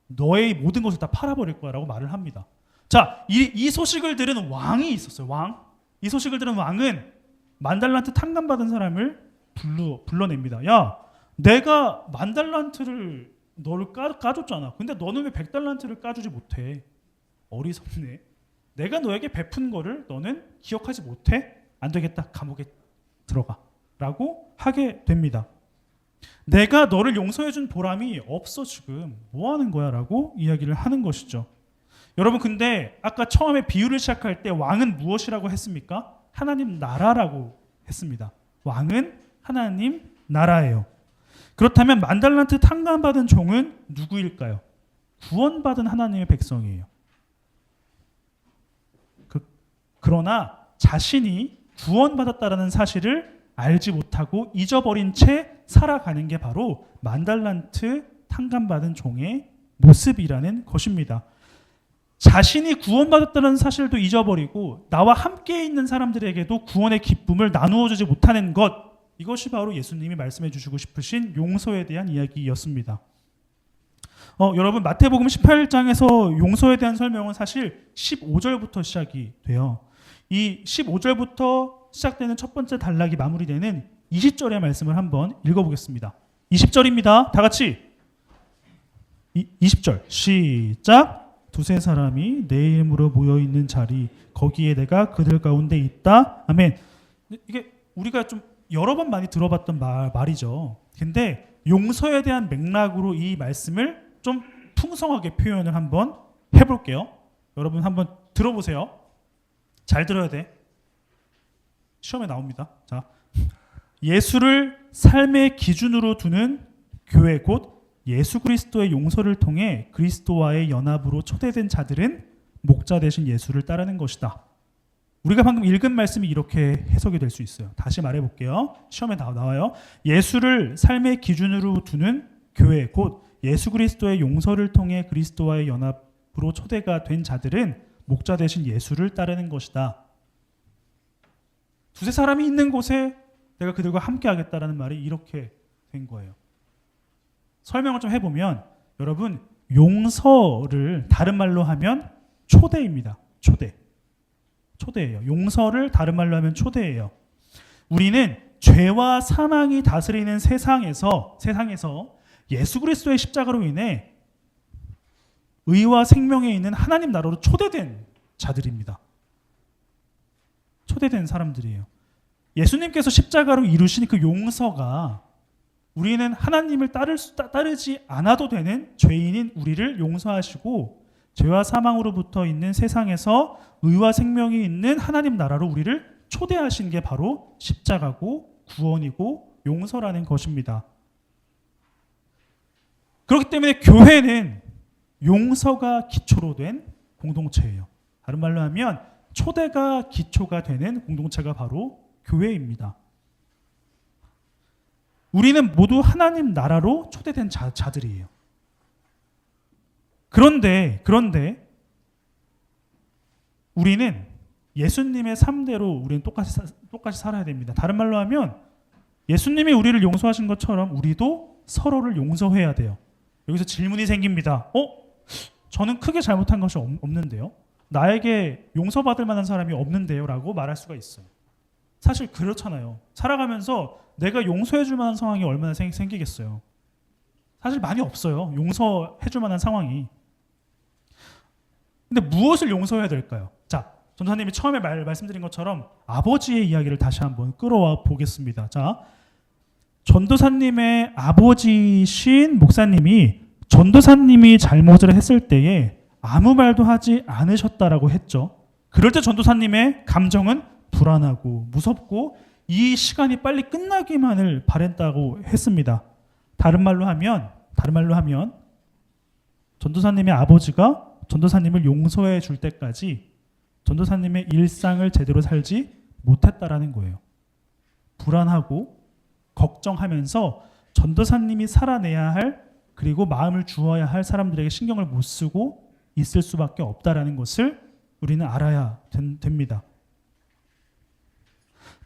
너의 모든 것을 다 팔아버릴 거야라고 말을 합니다. 자, 이 소식을 들은 왕이 있었어요. 이 소식을 들은 왕은 10,000달란트 탕감받은 사람을 불러냅니다. 야, 내가 10,000달란트를 너를 까줬잖아. 근데 너는 왜 100달란트를 까주지 못해? 어리석네. 내가 너에게 베푼 거를 너는 기억하지 못해? 안 되겠다. 감옥에 들어가. 라고 하게 됩니다. 내가 너를 용서해준 보람이 없어 지금. 뭐 하는 거야? 라고 이야기를 하는 것이죠. 여러분 근데 아까 처음에 비유를 시작할 때 왕은 무엇이라고 했습니까? 하나님 나라라고 했습니다. 왕은 하나님 나라예요. 그렇다면 10,000달란트 탕감받은 종은 누구일까요? 구원받은 하나님의 백성이에요. 그러나 자신이 구원받았다라는 사실을 알지 못하고 잊어버린 채 살아가는 게 바로 10,000달란트 탕감받은 종의 모습이라는 것입니다. 자신이 구원받았다는 사실도 잊어버리고 나와 함께 있는 사람들에게도 구원의 기쁨을 나누어주지 못하는 것, 이것이 바로 예수님이 말씀해 주시고 싶으신 용서에 대한 이야기였습니다. 여러분 마태복음 18장에서 용서에 대한 설명은 사실 15절부터 시작이 돼요. 이 15절부터 시작되는 첫 번째 단락이 마무리되는 20절의 말씀을 한번 읽어보겠습니다. 20절입니다. 다 같이 20절 시작. 두세 사람이 내 이름으로 모여있는 자리 거기에 내가 그들 가운데 있다. 아멘. 이게 우리가 좀 여러 번 많이 들어봤던 말이죠. 근데 용서에 대한 맥락으로 이 말씀을 좀 풍성하게 표현을 한번 해볼게요. 여러분 한번 들어보세요. 잘 들어야 돼. 시험에 나옵니다. 자, 예수를 삶의 기준으로 두는 교회 곧 예수 그리스도의 용서를 통해 그리스도와의 연합으로 초대된 자들은 목자 되신 예수를 따르는 것이다. 우리가 방금 읽은 말씀이 이렇게 해석이 될 수 있어요. 다시 말해볼게요. 시험에 나와요. 예수를 삶의 기준으로 두는 교회 곧 예수 그리스도의 용서를 통해 그리스도와의 연합으로 초대가 된 자들은 목자 되신 예수를 따르는 것이다. 두세 사람이 있는 곳에 내가 그들과 함께 하겠다라는 말이 이렇게 된 거예요. 설명을 좀 해보면 여러분 용서를 다른 말로 하면 초대입니다. 초대예요. 용서를 다른 말로 하면 초대예요. 우리는 죄와 사망이 다스리는 세상에서 예수 그리스도의 십자가로 인해 의와 생명에 있는 하나님 나라로 초대된 자들입니다. 초대된 사람들이에요. 예수님께서 십자가로 이루신 그 용서가 우리는 하나님을 따르지 않아도 되는 죄인인 우리를 용서하시고 죄와 사망으로부터 있는 세상에서 의와 생명이 있는 하나님 나라로 우리를 초대하신 게 바로 십자가고 구원이고 용서라는 것입니다. 그렇기 때문에 교회는 용서가 기초로 된 공동체예요. 다른 말로 하면 초대가 기초가 되는 공동체가 바로 교회입니다. 우리는 모두 하나님 나라로 초대된 자들이에요. 그런데 우리는 예수님의 삶대로 우리는 똑같이 살아야 됩니다. 다른 말로 하면 예수님이 우리를 용서하신 것처럼 우리도 서로를 용서해야 돼요. 여기서 질문이 생깁니다. 저는 크게 잘못한 것이 없는데요. 나에게 용서받을 만한 사람이 없는데요 라고 말할 수가 있어요. 사실 그렇잖아요. 살아가면서 내가 용서해 줄 만한 상황이 얼마나 생기겠어요. 사실 많이 없어요. 용서해 줄 만한 상황이. 근데 무엇을 용서해야 될까요? 자, 전도사님이 처음에 말씀드린 것처럼 아버지의 이야기를 다시 한번 끌어와 보겠습니다. 자, 전도사님의 아버지신 목사님이 전도사님이 잘못을 했을 때에 아무 말도 하지 않으셨다라고 했죠. 그럴 때 전도사님의 감정은 불안하고 무섭고 이 시간이 빨리 끝나기만을 바랬다고 했습니다. 다른 말로 하면 전도사님의 아버지가 전도사님을 용서해 줄 때까지 전도사님의 일상을 제대로 살지 못했다라는 거예요. 불안하고 걱정하면서 전도사님이 살아내야 할 그리고 마음을 주어야 할 사람들에게 신경을 못 쓰고 있을 수밖에 없다라는 것을 우리는 알아야 됩니다.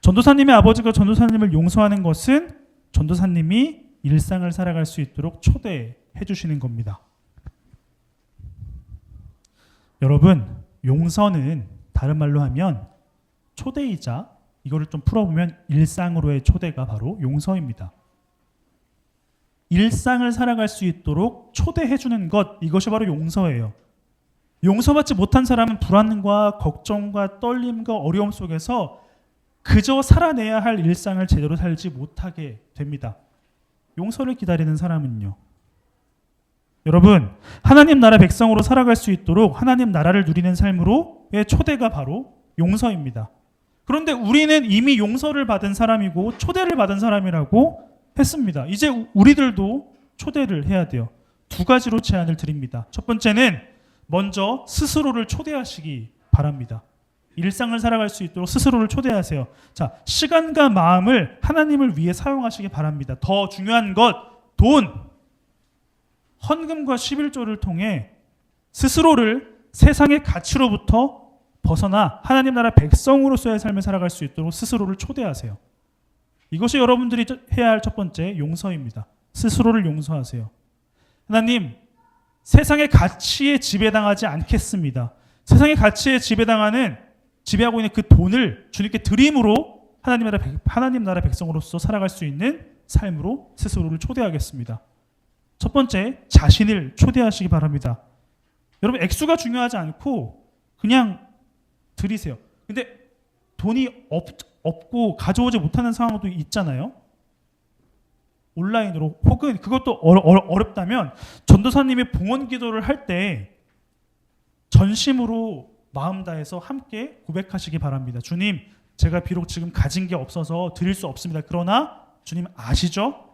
전도사님의 아버지가 전도사님을 용서하는 것은 전도사님이 일상을 살아갈 수 있도록 초대해 주시는 겁니다. 여러분, 용서는 다른 말로 하면 초대이자 이거를 좀 풀어보면 일상으로의 초대가 바로 용서입니다. 일상을 살아갈 수 있도록 초대해 주는 것, 이것이 바로 용서예요. 용서받지 못한 사람은 불안과 걱정과 떨림과 어려움 속에서 그저 살아내야 할 일상을 제대로 살지 못하게 됩니다. 용서를 기다리는 사람은요. 여러분, 하나님 나라 백성으로 살아갈 수 있도록 하나님 나라를 누리는 삶으로의 초대가 바로 용서입니다. 그런데 우리는 이미 용서를 받은 사람이고 초대를 받은 사람이라고 했습니다. 이제 우리들도 초대를 해야 돼요. 두 가지로 제안을 드립니다. 첫 번째는 먼저 스스로를 초대하시기 바랍니다. 일상을 살아갈 수 있도록 스스로를 초대하세요. 자, 시간과 마음을 하나님을 위해 사용하시기 바랍니다. 더 중요한 것, 돈, 헌금과 11조를 통해 스스로를 세상의 가치로부터 벗어나 하나님 나라 백성으로서의 삶을 살아갈 수 있도록 스스로를 초대하세요. 이것이 여러분들이 해야 할 첫 번째 용서입니다. 스스로를 용서하세요. 하나님, 세상의 가치에 지배당하지 않겠습니다. 세상의 가치에 지배하고 있는 그 돈을 주님께 드림으로 하나님 나라 백성으로서 살아갈 수 있는 삶으로 스스로를 초대하겠습니다. 첫 번째, 자신을 초대하시기 바랍니다. 여러분, 액수가 중요하지 않고 그냥 드리세요. 근데 돈이 없고 가져오지 못하는 상황도 있잖아요. 온라인으로 혹은 그것도 어렵다면 전도사님이 봉헌 기도를 할 때 전심으로 마음 다해서 함께 고백하시기 바랍니다. 주님, 제가 비록 지금 가진 게 없어서 드릴 수 없습니다. 그러나 주님 아시죠?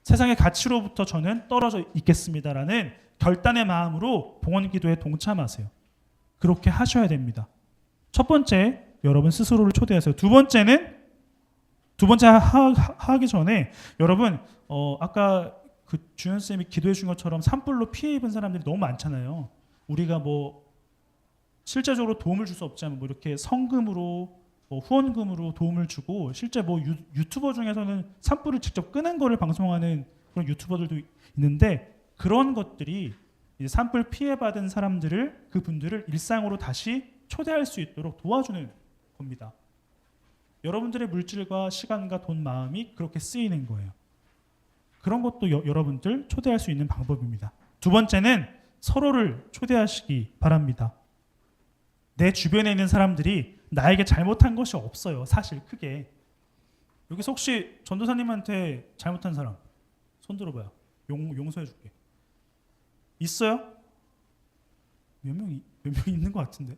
세상의 가치로부터 저는 떨어져 있겠습니다라는 결단의 마음으로 봉헌 기도에 동참하세요. 그렇게 하셔야 됩니다. 첫 번째, 여러분 스스로를 초대하세요. 두 번째 하기 전에 여러분 아까 그 주연 쌤이 기도해 준 것처럼 산불로 피해 입은 사람들이 너무 많잖아요. 우리가 실제적으로 도움을 줄 수 없지만 이렇게 성금으로 후원금으로 도움을 주고 실제 유튜버 중에서는 산불을 직접 끄는 거를 방송하는 그런 유튜버들도 있는데 그런 것들이 이제 산불 피해받은 그분들을 일상으로 다시 초대할 수 있도록 도와주는 겁니다. 여러분들의 물질과 시간과 돈, 마음이 그렇게 쓰이는 거예요. 그런 것도 여러분들 초대할 수 있는 방법입니다. 두 번째는 서로를 초대하시기 바랍니다. 내 주변에 있는 사람들이 나에게 잘못한 것이 없어요. 사실 크게. 여기서 혹시 전도사님한테 잘못한 사람 손 들어봐요. 용서해 줄게. 있어요? 몇 명 있는 것 같은데.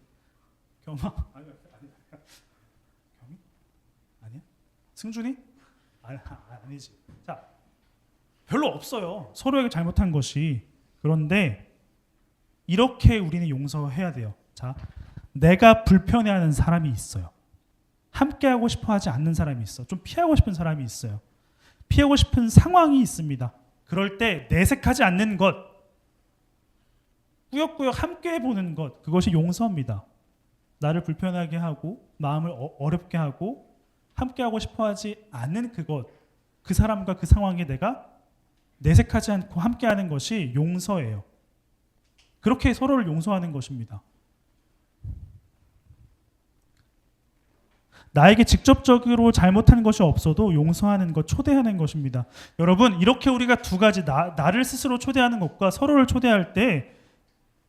경아? 아니야. 경이? 아니야? 승준이? 아니지. 자, 별로 없어요. 서로에게 잘못한 것이. 그런데 이렇게 우리는 용서해야 돼요. 자, 내가 불편해하는 사람이 있어요. 함께하고 싶어하지 않는 사람이 있어. 좀 피하고 싶은 사람이 있어요. 피하고 싶은 상황이 있습니다. 그럴 때 내색하지 않는 것, 꾸역꾸역 함께해보는 것, 그것이 용서입니다. 나를 불편하게 하고 마음을 어렵게 하고 함께하고 싶어하지 않는 그것, 그 사람과 그 상황에 내가 내색하지 않고 함께하는 것이 용서예요. 그렇게 서로를 용서하는 것입니다. 나에게 직접적으로 잘못한 것이 없어도 용서하는 것, 초대하는 것입니다. 여러분, 이렇게 우리가 두 가지 나를 스스로 초대하는 것과 서로를 초대할 때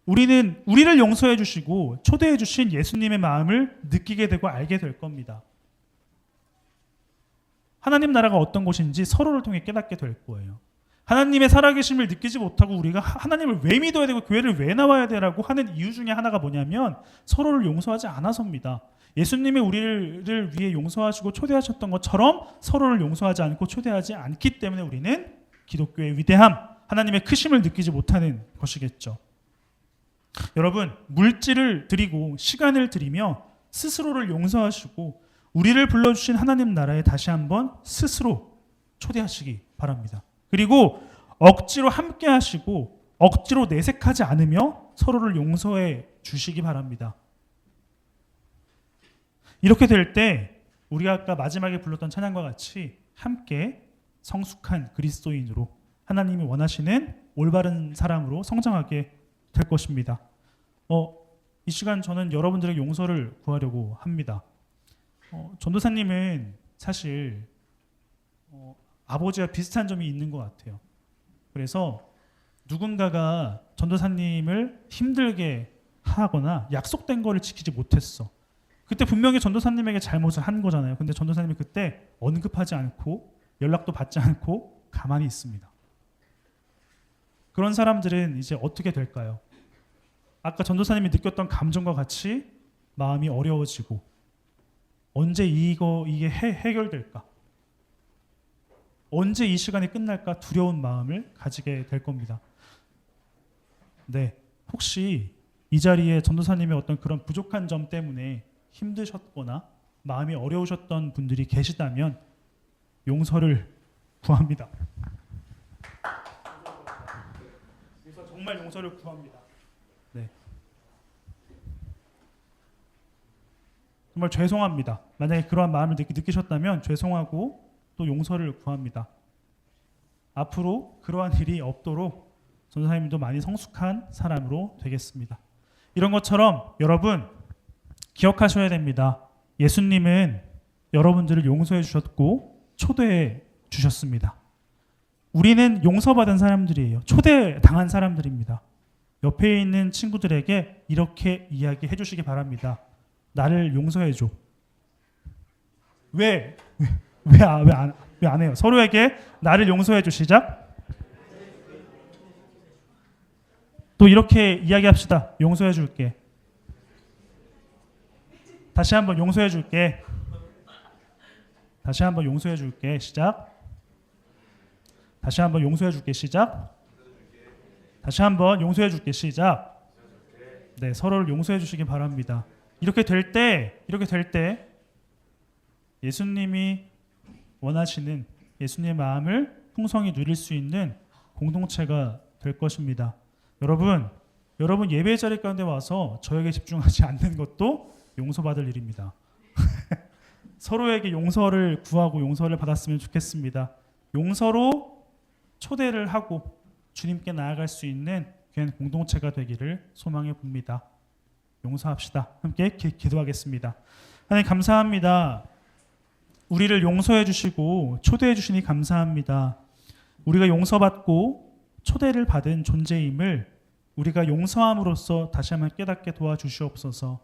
우리는 우리를 용서해 주시고 초대해 주신 예수님의 마음을 느끼게 되고 알게 될 겁니다. 하나님 나라가 어떤 곳인지 서로를 통해 깨닫게 될 거예요. 하나님의 살아계심을 느끼지 못하고 우리가 하나님을 왜 믿어야 되고 교회를 왜 나와야 되라고 하는 이유 중에 하나가 뭐냐면 서로를 용서하지 않아서입니다. 예수님이 우리를 위해 용서하시고 초대하셨던 것처럼 서로를 용서하지 않고 초대하지 않기 때문에 우리는 기독교의 위대함, 하나님의 크심을 느끼지 못하는 것이겠죠. 여러분, 물질을 드리고 시간을 드리며 스스로를 용서하시고 우리를 불러주신 하나님 나라에 다시 한번 스스로 초대하시기 바랍니다. 그리고 억지로 함께 하시고 억지로 내색하지 않으며 서로를 용서해 주시기 바랍니다. 이렇게 될 때 우리가 아까 마지막에 불렀던 찬양과 같이 함께 성숙한 그리스도인으로 하나님이 원하시는 올바른 사람으로 성장하게 될 것입니다. 이 시간 저는 여러분들에게 용서를 구하려고 합니다. 전도사님은 사실 아버지와 비슷한 점이 있는 것 같아요. 그래서 누군가가 전도사님을 힘들게 하거나 약속된 거를 지키지 못했어. 그때 분명히 전도사님에게 잘못을 한 거잖아요. 근데 전도사님이 그때 언급하지 않고 연락도 받지 않고 가만히 있습니다. 그런 사람들은 이제 어떻게 될까요? 아까 전도사님이 느꼈던 감정과 같이 마음이 어려워지고 언제 이게 해결될까? 언제 이 시간이 끝날까 두려운 마음을 가지게 될 겁니다. 네, 혹시 이 자리에 전도사님의 어떤 그런 부족한 점 때문에 힘드셨거나 마음이 어려우셨던 분들이 계시다면 용서를 구합니다. 그래서 정말 용서를 구합니다. 네. 정말 죄송합니다. 만약에 그러한 마음을 느끼셨다면 죄송하고 또 용서를 구합니다. 앞으로 그러한 일이 없도록 전도사님도 많이 성숙한 사람으로 되겠습니다. 이런 것처럼 여러분 기억하셔야 됩니다. 예수님은 여러분들을 용서해 주셨고 초대해 주셨습니다. 우리는 용서받은 사람들이에요. 초대당한 사람들입니다. 옆에 있는 친구들에게 이렇게 이야기해 주시기 바랍니다. 나를 용서해 줘. 왜 안 해요? 서로에게 나를 용서해 줘. 시작. 또 이렇게 이야기합시다. 용서해 줄게. 다시 한번 용서해 줄게. 다시 한번 용서해 줄게. 시작. 다시 한번 용서해 줄게. 시작. 다시 한번 용서해 줄게. 시작. 네, 서로를 용서해 주시기 바랍니다. 이렇게 될 때 예수님이 원하시는 예수님의 마음을 풍성히 누릴 수 있는 공동체가 될 것입니다. 여러분 예배 자리 가운데 와서 저에게 집중하지 않는 것도 용서받을 일입니다. 서로에게 용서를 구하고 용서를 받았으면 좋겠습니다. 용서로 초대를 하고 주님께 나아갈 수 있는 귀한 공동체가 되기를 소망해 봅니다. 용서합시다. 함께 기도하겠습니다. 하나님 감사합니다. 우리를 용서해 주시고 초대해 주시니 감사합니다. 우리가 용서받고 초대를 받은 존재임을 우리가 용서함으로써 다시 한번 깨닫게 도와주시옵소서.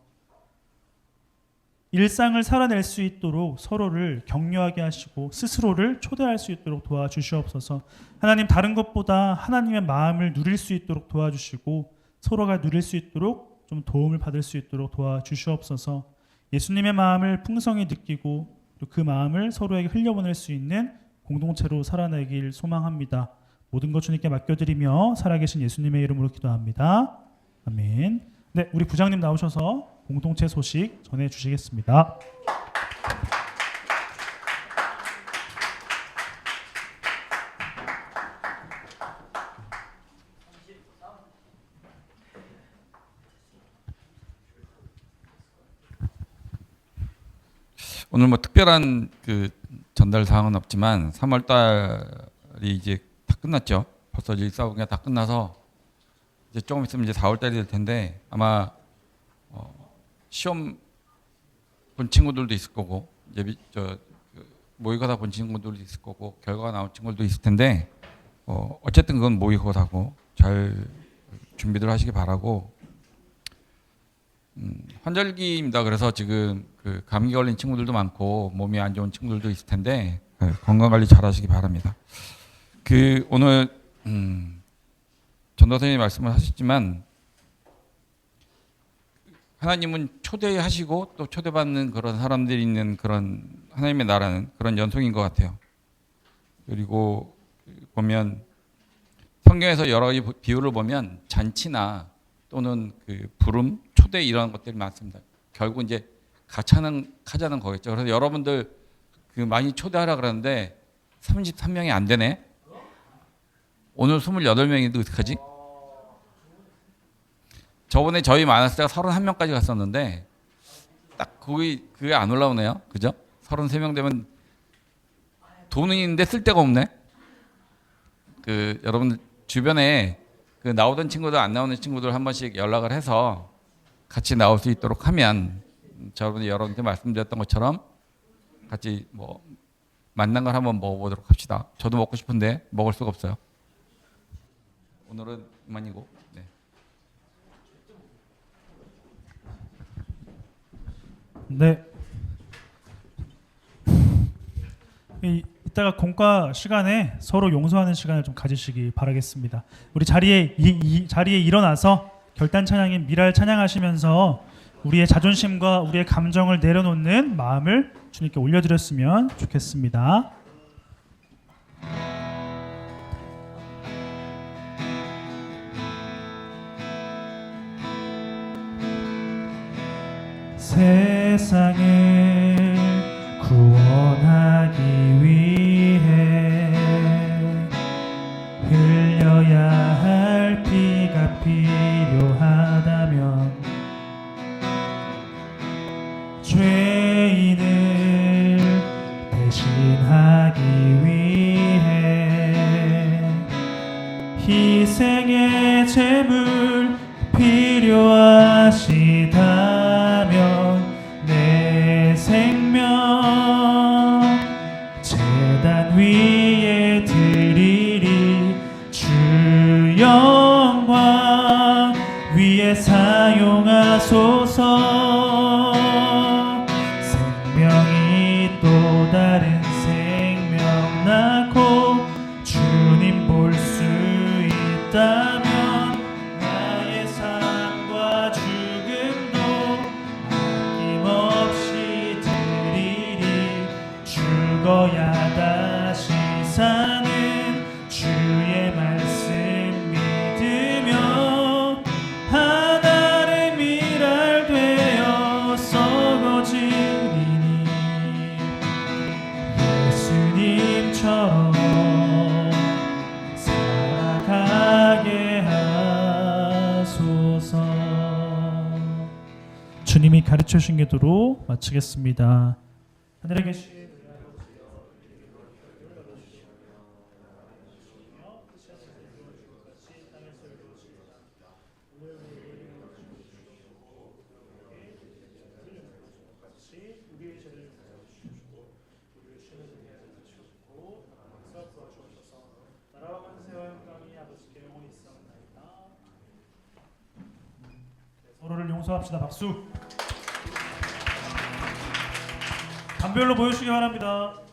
일상을 살아낼 수 있도록 서로를 격려하게 하시고 스스로를 초대할 수 있도록 도와주시옵소서. 하나님, 다른 것보다 하나님의 마음을 누릴 수 있도록 도와주시고 서로가 누릴 수 있도록 좀 도움을 받을 수 있도록 도와주시옵소서. 예수님의 마음을 풍성히 느끼고 그 마음을 서로에게 흘려보낼 수 있는 공동체로 살아내길 소망합니다. 모든 것 주님께 맡겨드리며 살아계신 예수님의 이름으로 기도합니다. 아멘. 네, 우리 부장님 나오셔서 공동체 소식 전해주시겠습니다. 오늘 뭐 특별한 그 전달 사항은 없지만 3월 달이 이제 다 끝났죠. 벌써 이제 사후기가 다 끝나서 이제 조금 있으면 이제 4월 달이 될 텐데 아마 시험 본 친구들도 있을 거고 이제 모의고사 본 친구들도 있을 거고 결과가 나온 친구들도 있을 텐데 어쨌든 그건 모의고사고 잘 준비들 하시기 바라고. 환절기입니다. 그래서 지금 그 감기 걸린 친구들도 많고 몸이 안 좋은 친구들도 있을 텐데 건강 관리 잘 하시기 바랍니다. 그 오늘 전도 선생님이 말씀을 하셨지만 하나님은 초대하시고 또 초대받는 그런 사람들이 있는 그런 하나님의 나라는 그런 연속인 것 같아요. 그리고 보면 성경에서 여러 가지 비유를 보면 잔치나 또는 그 부름, 초대 이런 것들이 많습니다. 결국 이제 가자는 거겠죠. 그래서 여러분들 그 많이 초대하라 그러는데 33명이 안 되네. 오늘 28명인데 어떡하지? 저번에 저희 많았을 때가 31명까지 갔었는데 딱 그게 안 올라오네요. 그죠? 33명 되면 돈은 있는데 쓸 데가 없네. 그 여러분들 주변에 그 나오던 친구들 안 나오는 친구들 한 번씩 연락을 해서 같이 나올 수 있도록 하면 저번에 여러분한테 말씀드렸던 것처럼 같이 뭐 만난 걸 한번 먹어보도록 합시다. 저도 먹고 싶은데 먹을 수가 없어요. 오늘은 이만이고. 네. 네. 이따가 공과 시간에 서로 용서하는 시간을 좀 가지시기 바라겠습니다. 우리 자리에 일어나서 결단 찬양인 미랄 찬양하시면서 우리의 자존심과 우리의 감정을 내려놓는 마음을 주님께 올려드렸으면 좋겠습니다. 세상을 구원하기 위해 흘려야 할 피가 필요하다면 죄인을 대신하기 위해 희생의 제물 필요하시다면 내 생명 제단 위에 드리리. 주 영광 위에 사용하소서. 생명이 또 다른 생명 낳고 주님 볼 수 있다면 나의 삶과 죽음도 아낌없이 드리리. 죽어야 다시 사는 주의 말씀 믿으며 하나의 미랄 되어 썩어지리니 예수님처럼 살아가게 하소서. 주님이 가르쳐 주신 기도로 마치겠습니다. 하늘에 계신 나라와 권세와 영광이 아버지께 영원히 있사옵나이다. 감사합시다. 박수. 단별로 보여주시기 바랍니다.